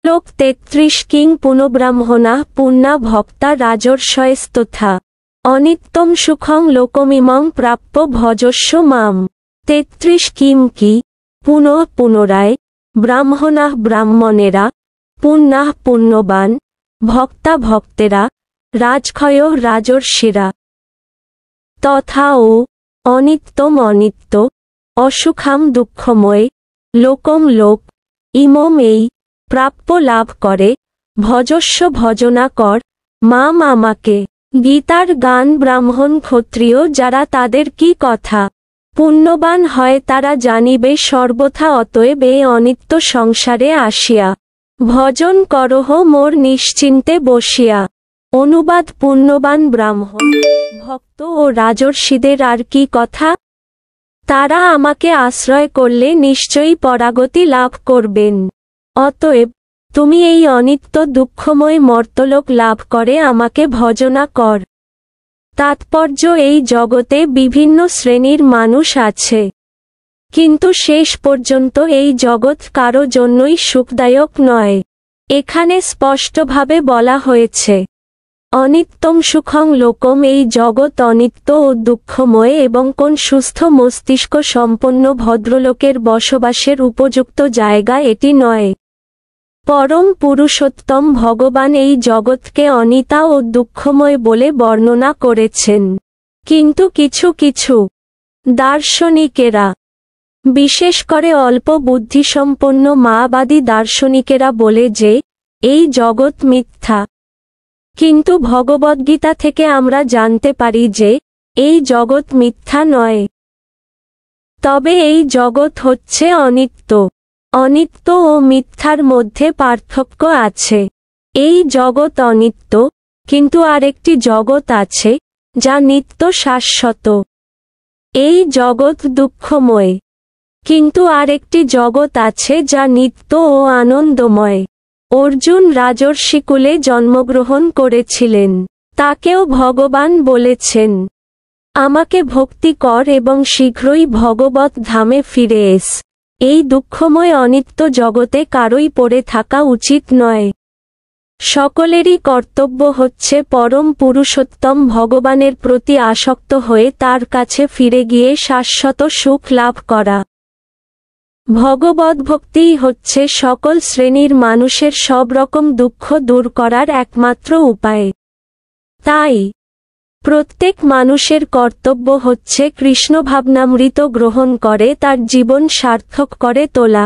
শ্লোক ৩৩ কিং পুনঃব্রাহ্মণা পুণ্যা ভক্তা রাজর্ষয়স্তথা অনিত্যম সুখং লোকমিমং প্রাপ্য ভজস্ব মাম। ৩৩ কিম কি পুনরায় ব্রাহ্মণাঃ ব্রাহ্মণেরা পুণ্যাঃ পুণ্যবান ভক্তা ভক্তেরা রাজক্ষয় রাজর্ষিরা তথা ও অনিত্যম অনিত্য অসুখাম দুঃখময় লোকম লোক ইমম এই প্রাপ্য লাভ করে ভজস্ব ভজনা কর মাম আমাকে। গীতার গান ব্রাহ্মণ ক্ষত্রিয় যারা তাদের কি কথা পুণ্যবান হয় তারা জানিবে সর্বথা অতএব এই অনিত্য সংসারে আসিয়া ভজন করহ মোর নিশ্চিন্তে বসিয়া। অনুবাদ পুণ্যবান ব্রাহ্মণ ভক্ত ও রাজর্ষিদের আর কি কথা? তারা আমাকে আশ্রয় করলে নিশ্চয়ই পরাগতি লাভ করবেন। অতএব তুমি এই অনিত্য দুঃখময় মর্তলোক লাভ করে আমাকে ভজনা কর। তাৎপর্য এই জগতে বিভিন্ন শ্রেণীর মানুষ আছে, কিন্তু শেষ পর্যন্ত এই জগৎ কারো জন্যই সুখদায়ক নয়। এখানে স্পষ্টভাবে বলা হয়েছে অনিত্যম সুখং লোকম, এই জগৎ অনিত্য ও দুঃখময় এবং কোন সুস্থ মস্তিষ্ক সম্পন্ন ভদ্রলোকের বসবাসের উপযুক্ত জায়গা এটি নয়। পরম পুরুষোত্তম ভগবান এই জগৎকে অনিতা ও দুঃখময় বলে বর্ণনা করেছেন, কিন্তু কিছু কিছু দার্শনিকেরা, বিশেষ করে অল্প বুদ্ধিসম্পন্ন মায়াবাদী দার্শনিকেরা বলে যে এই জগৎ মিথ্যা। কিন্তু ভগবদ্গীতা থেকে আমরা জানতে পারি যে এই জগৎ মিথ্যা নয়, তবে এই জগৎ হচ্ছে অনিত্য। অনিত্য ও মিথ্যার মধ্যে পার্থক্য আছে। এই জগৎ অনিত্য, কিন্তু আরেকটি জগৎ আছে যা নিত্য শাশ্বত। এই জগৎ দুঃখময়, কিন্তু আরেকটি জগৎ আছে যা নিত্য ও আনন্দময়। অর্জুন রাজর্ষিকুলে জন্মগ্রহণ করেছিলেন, তাকেও ভগবান বলেছেন আমাকে ভক্তি কর এবং শীঘ্রই ভগবত ধামে ফিরে এস। এই দুঃখময় অনিত্য জগতে কারোই পড়ে থাকা উচিত নয়। সকলেরই কর্তব্য হচ্ছে পরম পুরুষোত্তম ভগবানের প্রতি আসক্ত হয়ে তার কাছে ফিরে গিয়ে শাশ্বত সুখ লাভ করা। ভগবদ্ভক্তিই হচ্ছে সকল শ্রেণীর মানুষের সব রকম দুঃখ দূর করার একমাত্র উপায়। তাই প্রত্যেক মানুষের কর্তব্য হচ্ছে কৃষ্ণভাবনামৃত গ্রহণ করে তার জীবন সার্থক করে তোলা।